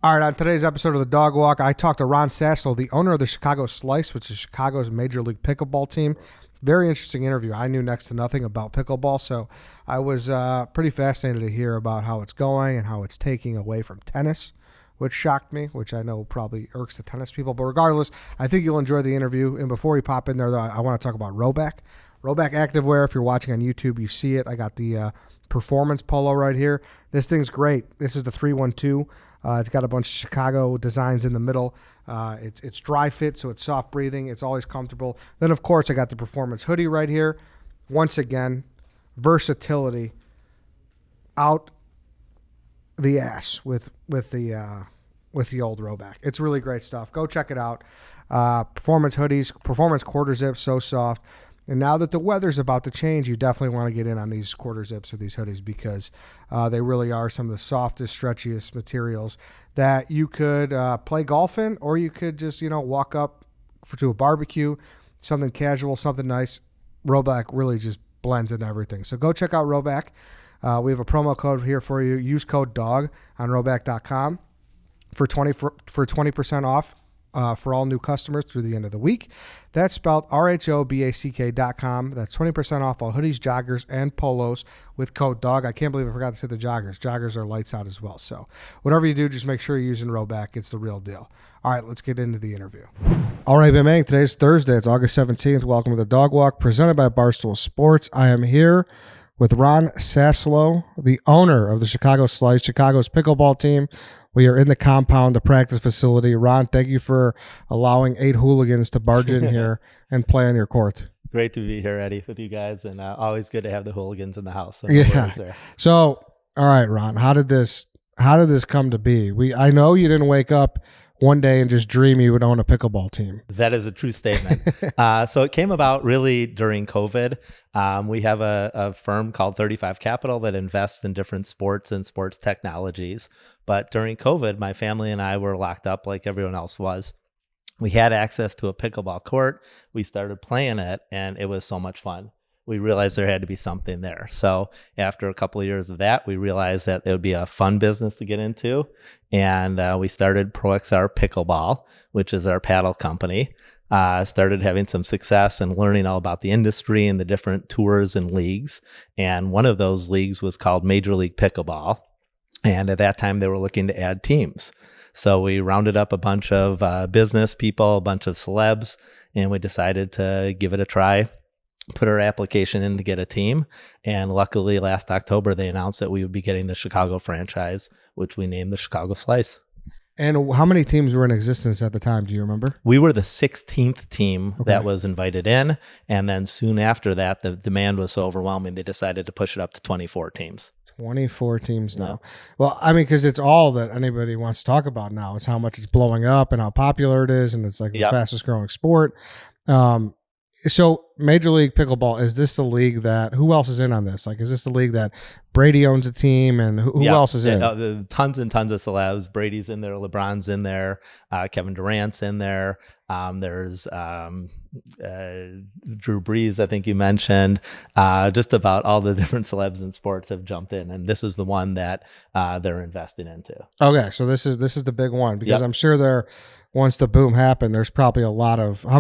All right, on today's episode of the Dog Walk, I talked to Ron Saslow, the owner of the Chicago Slice, which is Chicago's Major League Pickleball team. Very interesting interview. I knew next to nothing about pickleball, so I was pretty fascinated to hear about how it's going and how it's taking away from tennis, which shocked me, which I know probably irks the tennis people. But regardless, I think you'll enjoy the interview. And before we pop in there, though, I want to talk about RHOBACK. RHOBACK Activewear, if you're watching on YouTube, you see it. I got the Performance Polo right here. This thing's great. This is the 312. It's got a bunch of Chicago designs in the middle. It's dry fit, so it's soft breathing. It's always comfortable. Then, of course, I got the Performance hoodie right here. Once again, versatility out the ass with the old RHOBACK. It's really great stuff. Go check it out. Performance hoodies, Performance quarter zips, so soft. And now that the weather's about to change, you definitely want to get in on these quarter zips or these hoodies because they really are some of the softest, stretchiest materials that you could play golf in, or you could just, walk up to a barbecue, something casual, something nice. RHOBACK really just blends into everything. So go check out RHOBACK. We have a promo code here for you. Use code DOG on RHOBACK.com for 20% off. For all new customers through the end of the week. That's spelled RHOBACK.com. That's 20% off all hoodies, joggers, and polos with code DOG. I can't believe I forgot to say the joggers. Joggers are lights out as well. So whatever you do, just make sure you're using RHOBACK. It's the real deal. All right, let's get into the interview. All right, Bang. Today's Thursday. It's August 17th. Welcome to the Dog Walk presented by Barstool Sports. I am here with Ron Saslow, the owner of the Chicago Slice, Chicago's pickleball team. We are in the compound, the practice facility. Ron, thank you for allowing 8 hooligans to barge in here and play on your court. Great to be here, Eddie, with you guys, and always good to have the hooligans in the house. So yeah. So, all right, Ron, how did this come to be? I know you didn't wake up one day and just dream you would own a pickleball team. That is a true statement. So it came about really during COVID. We have a firm called 35 Capital that invests in different sports and sports technologies. But during COVID, my family and I were locked up like everyone else was. We had access to a pickleball court. We started playing it, and it was so much fun. We realized there had to be something there. So after a couple of years of that, we realized that it would be a fun business to get into. And we started ProXR Pickleball, which is our paddle company. Started having some success and learning all about the industry and the different tours and leagues. And one of those leagues was called Major League Pickleball. And at that time, they were looking to add teams. So we rounded up a bunch of business people, a bunch of celebs, and we decided to give it a try. Put our application in to get a team. And luckily last October, they announced that we would be getting the Chicago franchise, which we named the Chicago Slice. And how many teams were in existence at the time? Do you remember? We were the 16th team that was invited in. And then soon after that, the demand was so overwhelming, they decided to push it up to 24 teams. 24 teams now. Yeah. Well, I mean, because it's all that anybody wants to talk about now. It's how much it's blowing up and how popular it is. And it's like the fastest growing sport. So Major League Pickleball, is this the league that, who else is in on this? Like, is this the league that Brady owns a team and who else is in? Tons and tons of celebs. Brady's in there, LeBron's in there, Kevin Durant's in there. There's Drew Brees, I think you mentioned. Just about all the different celebs in sports have jumped in, and this is the one that they're investing into. Okay, so this is the big one, because I'm sure once the boom happened, there's probably a lot of, how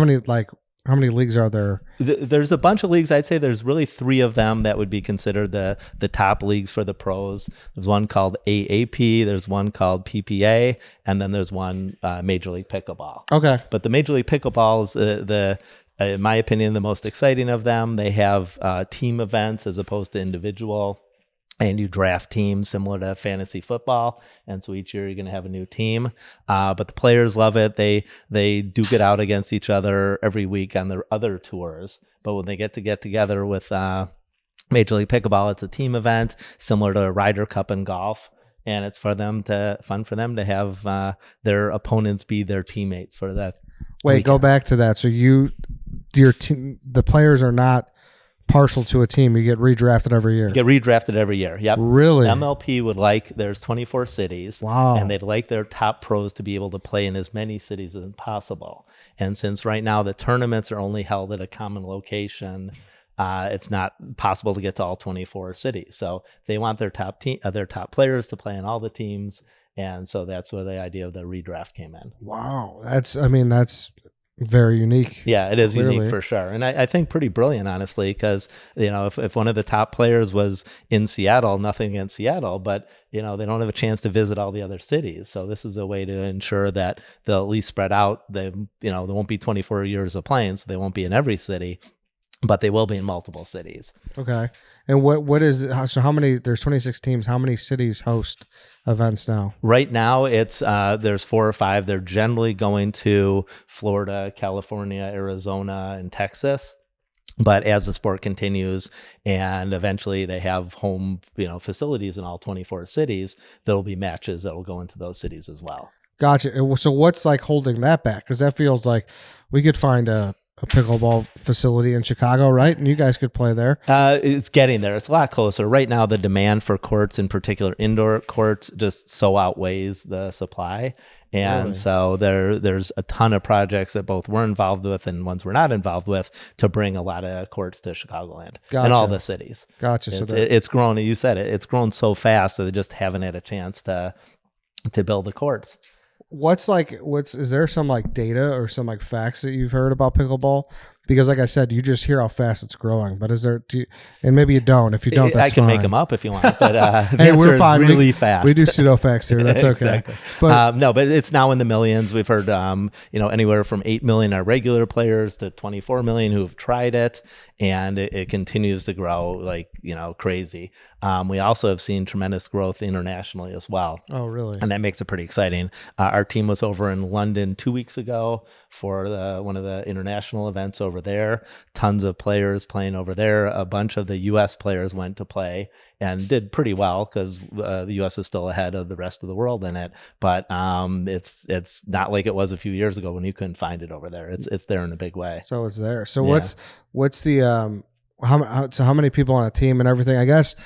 many leagues are there? There's a bunch of leagues. I'd say there's really 3 of them that would be considered the top leagues for the pros. There's one called AAP, there's one called PPA, and then there's one Major League Pickleball. Okay. But the Major League Pickleball is in my opinion, the most exciting of them. They have team events as opposed to individual. And you draft teams similar to fantasy football. And so each year you're going to have a new team. But the players love it. They duke it out against each other every week on their other tours. But when they get together with Major League Pickleball, it's a team event similar to a Ryder Cup in golf. And it's fun for them to have their opponents be their teammates for that. Wait, weekend. Go back to that. So the players are not partial to a team. You get redrafted every year. Get redrafted every year. Yep. Really? MLP there's 24 cities. Wow. And they'd like their top pros to be able to play in as many cities as possible. And since right now the tournaments are only held at a common location, it's not possible to get to all 24 cities. So they want their top players to play in all the teams. And so that's where the idea of the redraft came in. Wow. That's very unique. Yeah, it is clearly. unique for sure. And I think pretty brilliant, honestly, because, if one of the top players was in Seattle, nothing against Seattle, but, they don't have a chance to visit all the other cities. So this is a way to ensure that they'll at least spread out. There won't be 24 years of playing, so they won't be in every city, but they will be in multiple cities. Okay. And what is, so how many, there's 26 teams, how many cities host events now? Right now it's there's 4 or 5. They're generally going to Florida, California, Arizona, and Texas. But as the sport continues and eventually they have home, facilities in all 24 cities, there'll be matches that will go into those cities as well. Gotcha. So what's like holding that back? Because that feels like we could find a pickleball facility in Chicago, right? And you guys could play there. It's getting there. It's a lot closer. Right now, the demand for courts, in particular indoor courts, just so outweighs the supply. And Really? so there's a ton of projects that both we're involved with and ones we're not involved with to bring a lot of courts to Chicagoland and all the cities. Gotcha. So it's grown. You said it. It's grown so fast that they just haven't had a chance to build the courts. Is there some like data or some like facts that you've heard about pickleball? Because like I said, you just hear how fast it's growing, but and maybe you don't. If you don't, that's I can fine. make them up if you want, but the hey, answer we're fine. is really fast. We do pseudo facts here. That's okay. Exactly. But No, but it's now in the millions. We've heard, anywhere from 8 million are regular players to 24 million who have tried it, and it continues to grow like, crazy. We also have seen tremendous growth internationally as well. oh, really? And that makes it pretty exciting. Our team was over in London 2 weeks ago for one of the international events over there. Tons of players playing over there. A bunch of the U.S. players went to play and did pretty well because the U.S. is still ahead of the rest of the world in it. But it's not like it was a few years ago when you couldn't find it over there. It's there in a big way. So it's there. So what's the how many people on a team and everything? I guess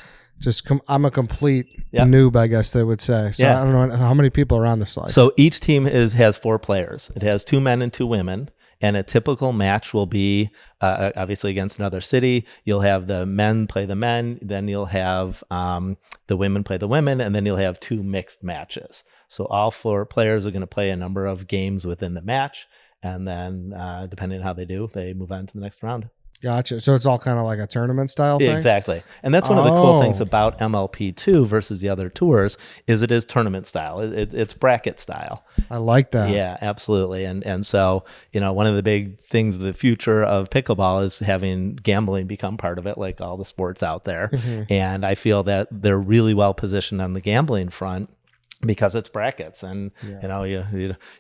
I'm a complete noob, I guess they would say. So I don't know how many people are on the slice. So each team has 4 players. It has 2 men and 2 women. And a typical match will be obviously against another city. You'll have the men play the men, then you'll have the women play the women, and then you'll have 2 mixed matches. So all 4 players are going to play a number of games within the match, and then depending on how they do, they move on to the next round. Gotcha. So it's all kind of like a tournament style thing? Exactly. And that's one of the cool things about MLP2 versus the other tours is it is tournament style. It's bracket style. I like that. Yeah, absolutely. And so, one of the big things, the future of pickleball is having gambling become part of it, like all the sports out there. Mm-hmm. And I feel that they're really well positioned on the gambling front because it's brackets, and you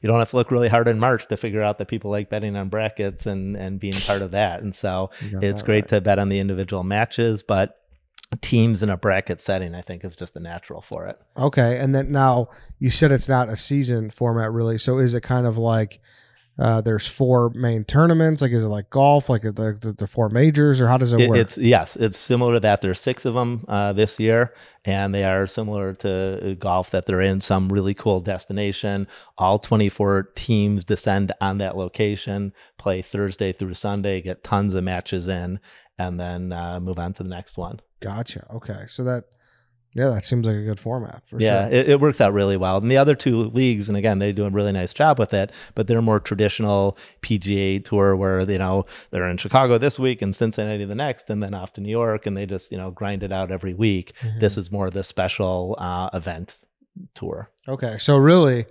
don't have to look really hard in March to figure out that people like betting on brackets and being part of that. And so it's great to bet on the individual matches, but teams in a bracket setting, I think, is just a natural for it. Okay. And then now you said it's not a season format really. So is it kind of like there's 4 main tournaments? Like, is it like golf, like the 4 majors, or how does it work? It's similar to that. There's 6 of them this year, and they are similar to golf, that they're in some really cool destination. All 24 teams descend on that location, play Thursday through Sunday, get tons of matches in, and then move on to the next one. Gotcha. Okay. So that seems like a good format for sure. It works out really well. And the other 2 leagues, and again, they do a really nice job with it, but they're more traditional PGA Tour where, they're in Chicago this week and Cincinnati the next, and then off to New York, and they just, grind it out every week. Mm-hmm. This is more the special event tour. Okay. So really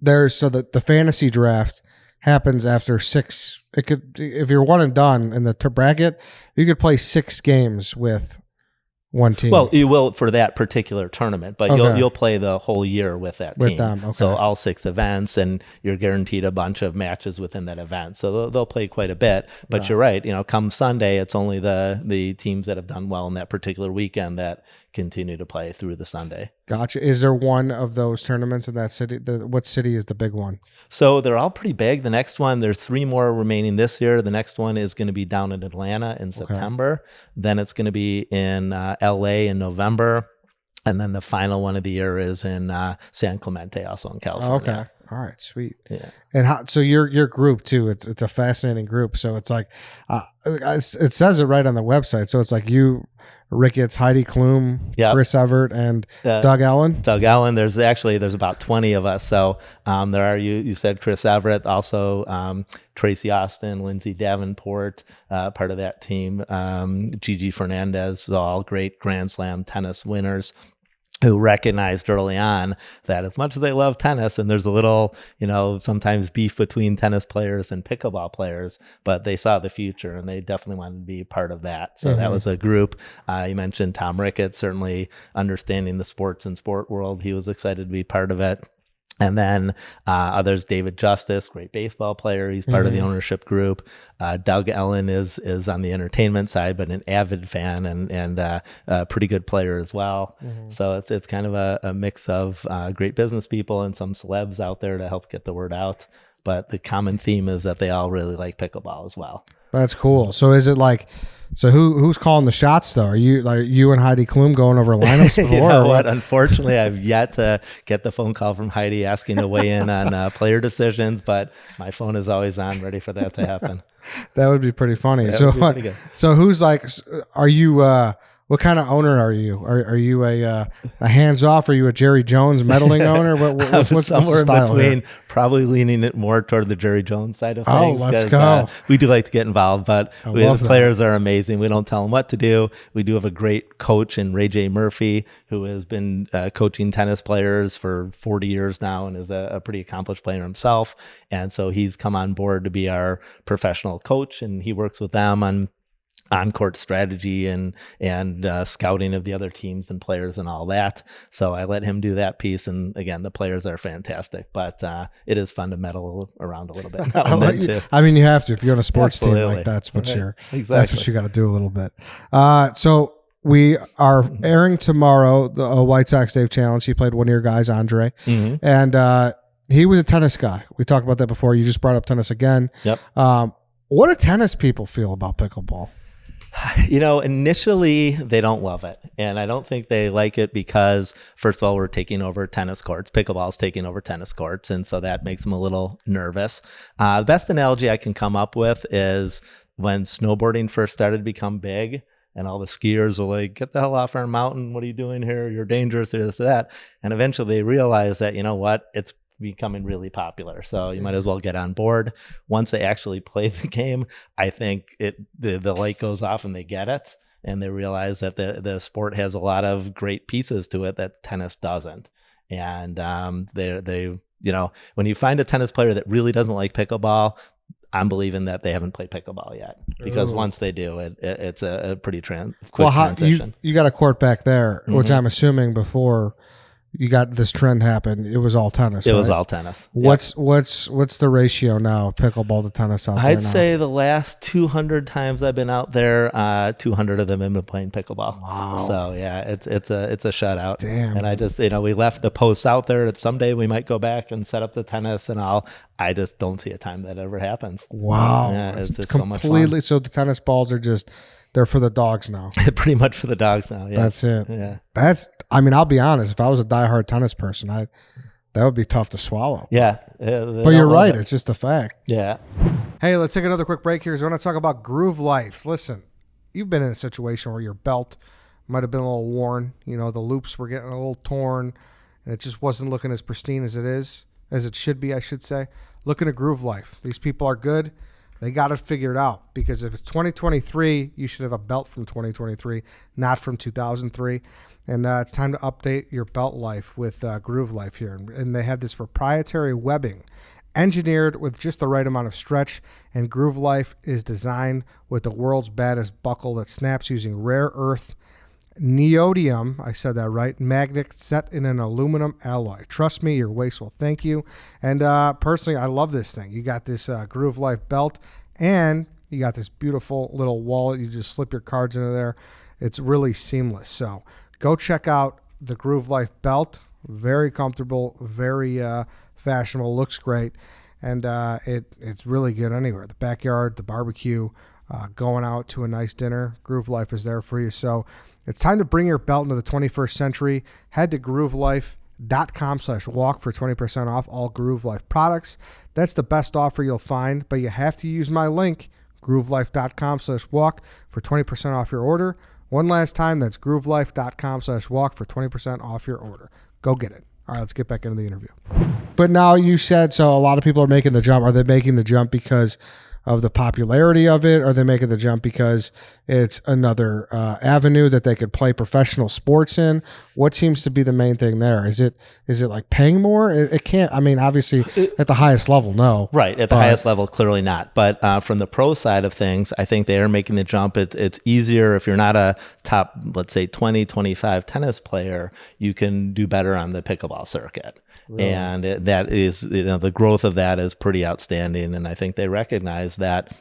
the fantasy draft happens after 6. It could, if you're one and done in the bracket, you could play 6 games with one team. Well, you will for that particular tournament, but you'll play the whole year with that team. With them, okay. So all 6 events, and you're guaranteed a bunch of matches within that event. So they'll play quite a bit. But you're right. Come Sunday, it's only the teams that have done well in that particular weekend that continue to play through the Sunday. Gotcha. Is there one of those tournaments in that city? What city is the big one? So they're all pretty big. The next one, there's 3 more remaining this year. The next one is going to be down in Atlanta in September. Then it's going to be in LA in November. And then the final one of the year is in San Clemente, also in California. Okay. All right, sweet. Yeah. And so your group too, it's a fascinating group. So it's like, it says it right on the website. So it's like you Ricketts, Heidi Klum, Yep. Chris Everett, and Doug Ellen. Doug Ellen. There's about 20 of us. So there are you said Chris Everett, also Tracy Austin, Lindsay Davenport, part of that team. Gigi Fernandez, all great Grand Slam tennis winners, who recognized early on that as much as they love tennis, and there's a little, sometimes beef between tennis players and pickleball players, but they saw the future and they definitely wanted to be part of that. So that was a group. You mentioned Tom Ricketts, certainly understanding the sports and sport world. He was excited to be part of it. And then others, David Justice, great baseball player. He's part of the ownership group. Doug Ellen is on the entertainment side, but an avid fan and a pretty good player as well. So it's kind of a mix of great business people and some celebs out there to help get the word out. But the common theme is that they all really like pickleball as well. That's cool. So is it like, who's calling the shots though? Are you and Heidi Klum going over lineups before? You know what? Unfortunately, I've yet to get the phone call from Heidi asking to weigh in on player decisions, but my phone is always on, ready for that to happen. That would be pretty funny. That would be pretty good. So who's like? Are you? What kind of owner are you? Are you a hands off? Are you a Jerry Jones meddling owner? What's somewhere the style in between, here? probably leaning it more toward the Jerry Jones side of things. Oh, let's go. We do like to get involved, but the that. players are amazing. We don't tell them what to do. We do have a great coach in Ray J. Murphy, who has been coaching tennis players for 40 years now and is a pretty accomplished player himself. And so he's come on board to be our professional coach, and he works with them on court strategy and scouting of the other teams and players and all that. So I let him do that piece. And again, the players are fantastic, but it is fun to meddle around a little bit. I mean, you have to if you're on a sports team Absolutely. like that's what Exactly. that's what you got to do a little bit. So we are airing tomorrow the White Sox Dave Challenge. He played one of your guys, Andre, and he was a tennis guy. We talked about that before. You just brought up tennis again. Yep. What do tennis people feel about pickleball? Initially they don't love it. And I don't think they like it because, first of all, we're taking over tennis courts. Pickleball's taking over tennis courts. And so that makes them a little nervous. The best analogy I can come up with is when snowboarding first started to become big and all the skiers were like, get the hell off our mountain. What are you doing here? You're dangerous. This, that. And eventually they realized that, you know what, it's becoming really popular, so you might as well get on board. Once they actually play the game, I think the light goes off and they get it, and they realize that the sport has a lot of great pieces to it that tennis doesn't. And they when you find a tennis player that really doesn't like pickleball, I'm believing that they haven't played pickleball yet, because once they do, it's a pretty quick transition. You got a court back there, which I'm assuming before you got this trend happen, it was all tennis. It was all tennis. What's the ratio now, pickleball to tennis out there? I'd say the last 200 times I've been out there, 200 of them have been playing pickleball. Wow. So yeah, it's a shutout. Damn. And I just we left the posts out there that someday we might go back and set up the tennis and all. I just don't see a time that ever happens. Wow. Yeah, it's completely so much fun. So the tennis balls are they're for the dogs now. Pretty much for the dogs now. Yeah. That's it. Yeah. I'll be honest. If I was a diehard tennis person, that would be tough to swallow. Yeah. But you're right. It's just a fact. Yeah. Hey, let's take another quick break here. So I want to talk about Groove Life. Listen, you've been in a situation where your belt might have been a little worn. The loops were getting a little torn, and it just wasn't looking as pristine as it should be, I should say. Look at Groove Life. These people are good. They got it figured out, because if it's 2023, you should have a belt from 2023, not from 2003. And it's time to update your belt life with Groove Life here. And they have this proprietary webbing engineered with just the right amount of stretch. And Groove Life is designed with the world's baddest buckle that snaps using rare earth neodymium, I said that right, magnet set in an aluminum alloy. Trust me, your waist will thank you. And personally, I love this thing. You got this Groove Life belt, and you got this beautiful little wallet. You just slip your cards into there. It's really seamless. So go check out the Groove Life belt. Very comfortable, very fashionable, looks great, and it's really good anywhere. The backyard, the barbecue, going out to a nice dinner, Groove Life is there for you. So it's time to bring your belt into the 21st century. Head to groovelife.com/walk for 20% off all Groove Life products. That's the best offer you'll find, but you have to use my link, groovelife.com/walk, for 20% off your order. One last time, that's groovelife.com/walk for 20% off your order. Go get it. All right, let's get back into the interview. But now you said, so a lot of people are making the jump. Are they making the jump because of the popularity of it? Or are they making the jump because it's another avenue that they could play professional sports in? What seems to be the main thing there? Is it like paying more? It can't. I mean, obviously at the highest level, no. Right. At the highest level, clearly not. But from the pro side of things, I think they are making the jump. It's easier if you're not a top, let's say 20, 25 tennis player, you can do better on the pickleball circuit. Really? And that is, the growth of that is pretty outstanding. And I think they recognize that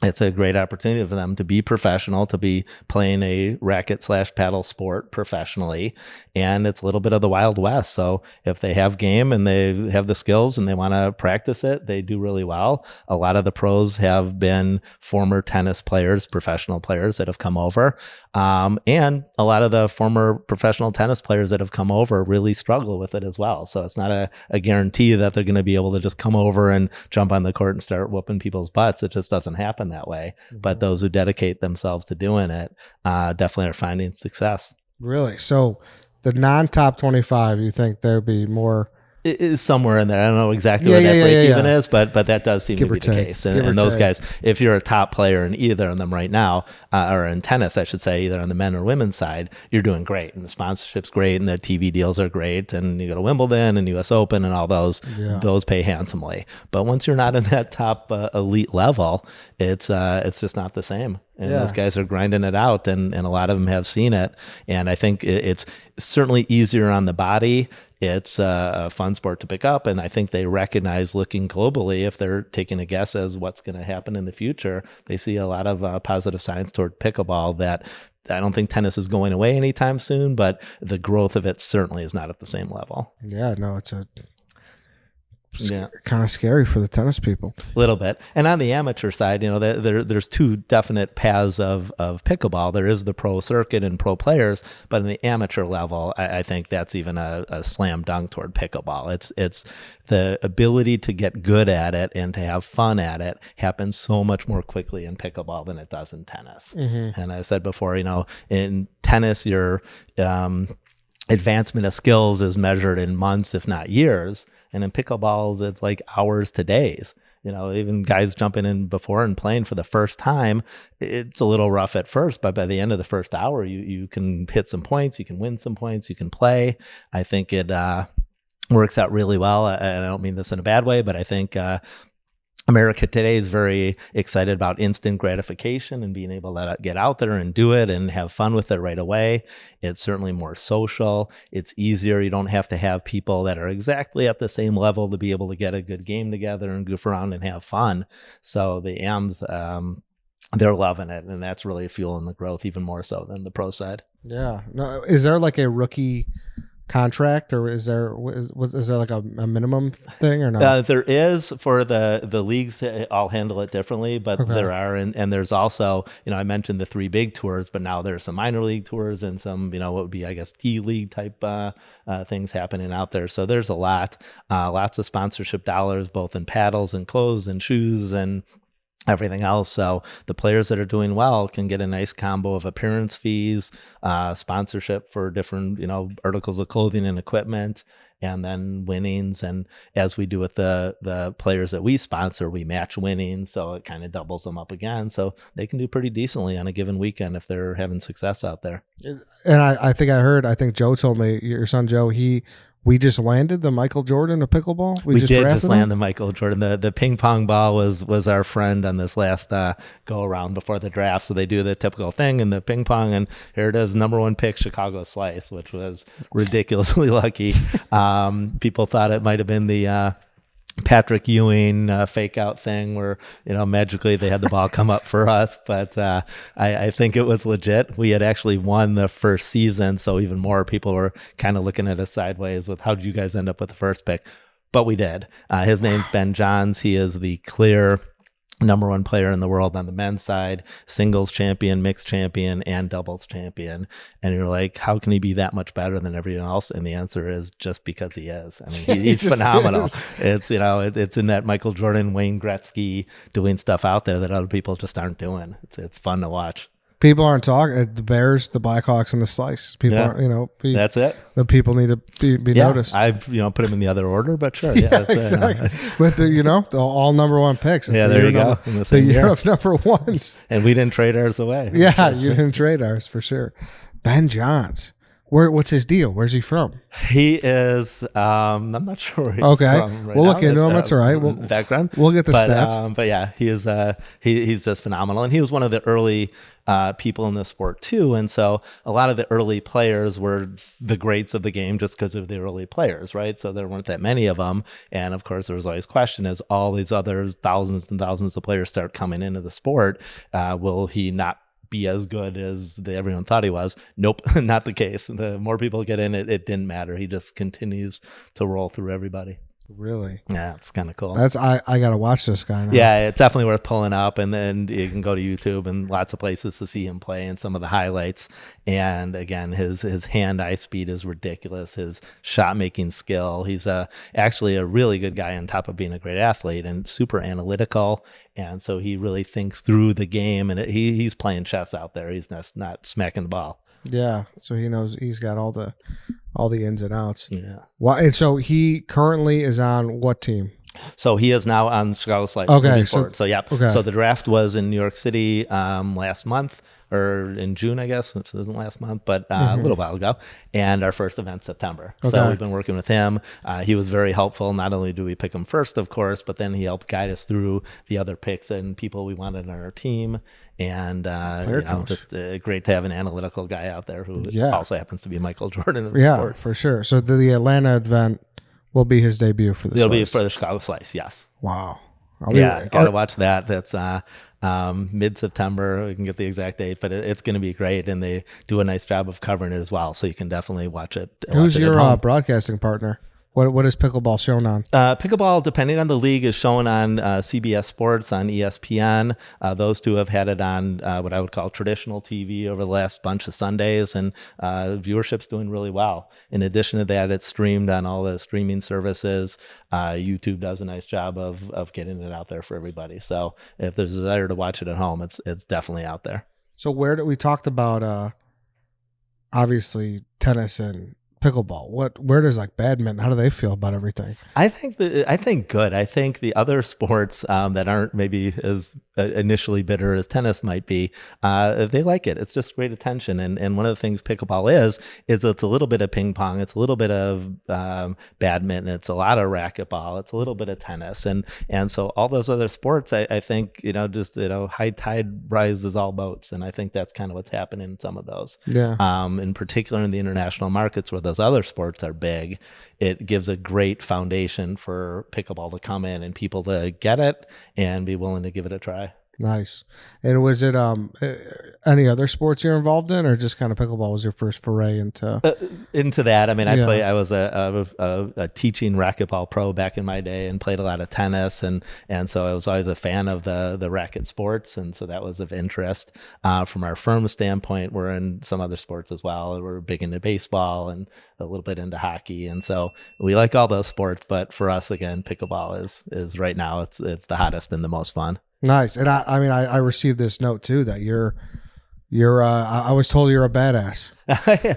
it's a great opportunity for them to be professional, to be playing a racket/paddle sport professionally. And it's a little bit of the Wild West. So if they have game and they have the skills and they want to practice it, they do really well. A lot of the pros have been former tennis players, professional players that have come over. And a lot of the former professional tennis players that have come over really struggle with it as well. So it's not a guarantee that they're going to be able to just come over and jump on the court and start whooping people's butts. It just doesn't happen that way. Mm-hmm. But those who dedicate themselves to doing it definitely are finding success. Really? So the non-top 25, you think there'd be more? It is somewhere in there. I don't know exactly where that break even is, but that does seem to be the case. And those guys, if you're a top player in either of them right now, or in tennis, I should say, either on the men or women's side, you're doing great. And the sponsorship's great and the TV deals are great. And you go to Wimbledon and US Open and all those pay handsomely. But once you're not in that top elite level, it's just not the same. And those guys are grinding it out, and a lot of them have seen it. And I think it's certainly easier on the body. It's a fun sport to pick up, and I think they recognize, looking globally, if they're taking a guess as what's going to happen in the future, they see a lot of positive signs toward pickleball that I don't think tennis is going away anytime soon, but the growth of it certainly is not at the same level. Yeah, no, it's kind of scary for the tennis people. A little bit. And on the amateur side, there's two definite paths of pickleball. There is the pro circuit and pro players, but in the amateur level, I think that's even a slam dunk toward pickleball. It's the ability to get good at it and to have fun at it happens so much more quickly in pickleball than it does in tennis. Mm-hmm. And I said before, in tennis, your advancement of skills is measured in months, if not years. And in pickleballs, it's like hours to days. Even guys jumping in before and playing for the first time, it's a little rough at first, but by the end of the first hour, you can hit some points, you can win some points, you can play. I think it works out really well. I don't mean this in a bad way, but I think America today is very excited about instant gratification and being able to get out there and do it and have fun with it right away. It's certainly more social. It's easier. You don't have to have people that are exactly at the same level to be able to get a good game together and goof around and have fun. So the AMs, they're loving it, and that's really fueling the growth even more so than the pro side. Yeah. No, is there like a rookie contract, or is there like a minimum thing or not? There is for the leagues. I'll handle it differently, but there are, and there's also, I mentioned the three big tours, but now there's some minor league tours and some, what would be, I guess, D league type things happening out there. So there's a lots of sponsorship dollars, both in paddles and clothes and shoes and everything else. So the players that are doing well can get a nice combo of appearance fees, sponsorship for different, articles of clothing and equipment, and then winnings. And as we do with the players that we sponsor, we match winnings. So it kind of doubles them up again. So they can do pretty decently on a given weekend if they're having success out there. And I think Joe told me, your son Joe, we just landed the Michael Jordan of pickleball. We did just land the Michael Jordan. The ping pong ball was our friend on this last go around before the draft. So they do the typical thing in the ping pong, and here it is, number one pick, Chicago Slice, which was ridiculously lucky. People thought it might have been the Patrick Ewing fake out thing where, magically they had the ball come up for us. But I think it was legit. We had actually won the first season, so even more people were kind of looking at us sideways with, how did you guys end up with the first pick? But we did. His name's Ben Johns. He is the clear number one player in the world on the men's side, singles champion, mixed champion, and doubles champion. And you're like, how can he be that much better than everyone else? And the answer is just because he is. I mean, he's phenomenal. It's, it's in that Michael Jordan, Wayne Gretzky doing stuff out there that other people just aren't doing. It's fun to watch. People aren't talking. The Bears, the Blackhawks, and the Slice. People aren't. That's it. The people need to be noticed. I've put them in the other order, but sure, that's exactly. But they're all number one picks. It's there you go. In the same year of number ones. And we didn't trade ours away. Yeah, you didn't trade ours for sure. Ben Johns. What's his deal? Where's he from? He is. I'm not sure where he's from right we'll look now. into him. That's all right. Background. We'll get the stats. But yeah, he is. He's just phenomenal, and he was one of the early people in the sport too. And so a lot of the early players were the greats of the game just because of the early players, right? So there weren't that many of them, and of course there was always question: as all these others, thousands and thousands of players start coming into the sport, will he not be as good as everyone thought he was? Nope, not the case. The more people get in, it didn't matter. He just continues to roll through everybody. Really? Yeah, it's kind of cool. I gotta watch this guy now. Yeah, it's definitely worth pulling up, and then you can go to YouTube and lots of places to see him play and some of the highlights. And again, his hand-eye speed is ridiculous. His shot-making skill. He's actually a really good guy on top of being a great athlete and super analytical. And so he really thinks through the game, and he's playing chess out there. He's not smacking the ball. Yeah, so he knows he's got all the ins and outs. Yeah. Well, and so he currently is on what team? So he is now on Chicago Slice. Okay. So yeah. Okay. So the draft was in New York City last month, or in June, I guess, which isn't last month, but a little while ago. And our first event September. Okay. So we've been working with him. He was very helpful. Not only do we pick him first, of course, but then he helped guide us through the other picks and people we wanted on our team. And just great to have an analytical guy out there who also happens to be Michael Jordan in the sport. For sure. So the Atlanta event will be his debut for the It'll Slice. be for the Chicago Slice, yes. Wow. Gotta watch that. That's mid-September. We can get the exact date, but it's going to be great, and they do a nice job of covering it as well, so you can definitely watch it. Who's your broadcasting partner? What is Pickleball shown on? Pickleball, depending on the league, is shown on CBS Sports, on ESPN. Those two have had it on what I would call traditional TV over the last bunch of Sundays, and viewership's doing really well. In addition to that, it's streamed on all the streaming services. YouTube does a nice job of getting it out there for everybody. So if there's a desire to watch it at home, it's definitely out there. So we talked about obviously tennis and pickleball. Where does badminton? How do they feel about everything? I think good. I think the other sports that aren't maybe as initially bitter as tennis might be, they like it. It's just great attention. And one of the things pickleball is it's a little bit of ping pong. It's a little bit of badminton. It's a lot of racquetball. It's a little bit of tennis. And so all those other sports, I think, high tide rises all boats. And I think that's kind of what's happening in some of those. Yeah. In particular in the international markets where those other sports are big, it gives a great foundation for pickleball to come in and people to get it and be willing to give it a try. Nice. And was it any other sports you're involved in, or just kind of pickleball was your first foray into that? I mean, I was a teaching racquetball pro back in my day and played a lot of tennis, and so I was always a fan of the racket sports, and so that was of interest. From our firm standpoint, we're in some other sports as well. We're big into baseball and a little bit into hockey, and so we like all those sports. But for us, again, pickleball is right now it's the hottest and the most fun. Nice. And I received this note too that you're I was told you're a badass.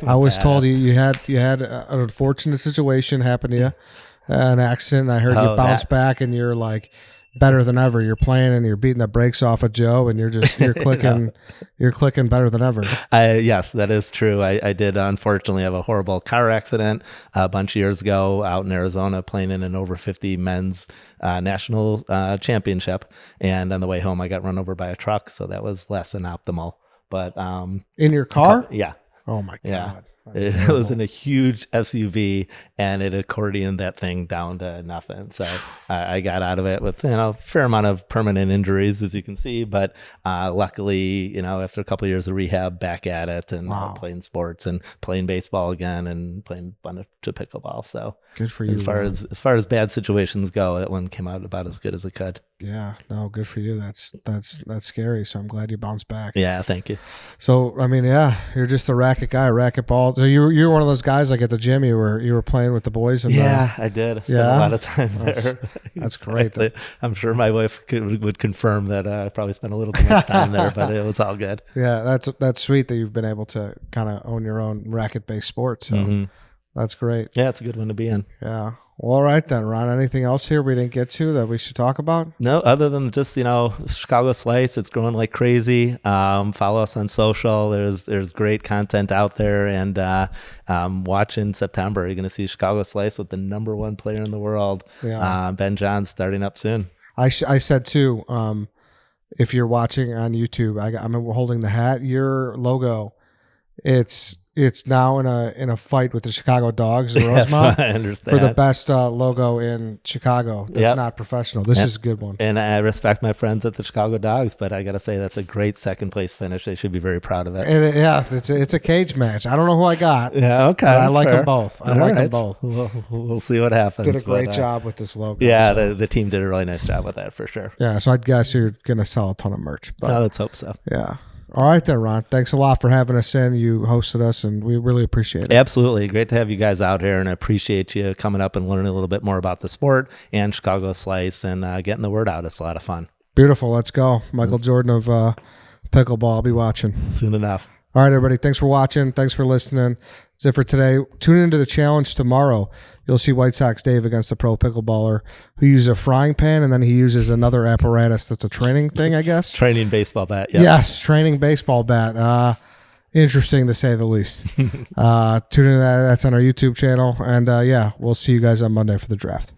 I was told you had an unfortunate situation happen to you, an accident. I heard you bounce back and you're better than ever. You're playing and you're beating the brakes off of Joe, and you're clicking, you're clicking better than ever. Yes, that is true. I did unfortunately have a horrible car accident a bunch of years ago out in Arizona, playing in an over 50 men's national championship. And on the way home, I got run over by a truck. So that was less than optimal, but, in your car? Yeah. Oh my God. Yeah. It was in a huge SUV, and it accordioned that thing down to nothing. So I got out of it with a fair amount of permanent injuries, as you can see. But luckily, after a couple of years of rehab, back at it and playing sports and playing baseball again and playing a bunch of pickleball. So good for you. As far as bad situations go, that one came out about as good as it could. Yeah, no, good for you. That's scary. So I'm glad you bounced back. Yeah, thank you. So I mean, yeah, you're just a racket guy, racquetball. So you're one of those guys like at the gym. You were playing with the boys. And yeah, I did. I spent a lot of time there. That's great. I'm sure my wife would confirm that I probably spent a little too much time there, but it was all good. Yeah, that's sweet that you've been able to kind of own your own racket-based sport. So that's great. Yeah, it's a good one to be in. Yeah. Well, all right then, Ron. Anything else here we didn't get to that we should talk about? No, other than just, Chicago Slice, it's growing like crazy. Follow us on social. There's great content out there. And watch in September. You're going to see Chicago Slice with the #1 player in the world, Ben Johns, starting up soon. I said too, if you're watching on YouTube, I'm holding the hat. Your logo, it's now in a fight with the Chicago Dogs in Rosemont. I understand. For the best logo in Chicago. That's not professional. This is a good one. And I respect my friends at the Chicago Dogs, but I got to say that's a great second place finish. They should be very proud of it. And it's a cage match. I don't know who I got. Yeah, okay. I like them both. Them both. We'll see what happens. Did a great job with this logo. Yeah, so. the team did a really nice job with that for sure. Yeah, so I'd guess you're going to sell a ton of merch. But, let's hope so. Yeah. All right then, Ron. Thanks a lot for having us in. You hosted us, and we really appreciate it. Absolutely. Great to have you guys out here, and I appreciate you coming up and learning a little bit more about the sport and Chicago Slice and getting the word out. It's a lot of fun. Beautiful. Let's go. Michael Jordan of Pickleball. I'll be watching. Soon enough. All right, everybody. Thanks for watching. Thanks for listening. That's it for today. Tune into the challenge tomorrow. You'll see White Sox Dave against the pro pickleballer who uses a frying pan, and then he uses another apparatus that's a training thing, I guess. Training baseball bat. Yep. Yes, training baseball bat. Interesting to say the least. Tune into that. That's on our YouTube channel. And, we'll see you guys on Monday for the draft.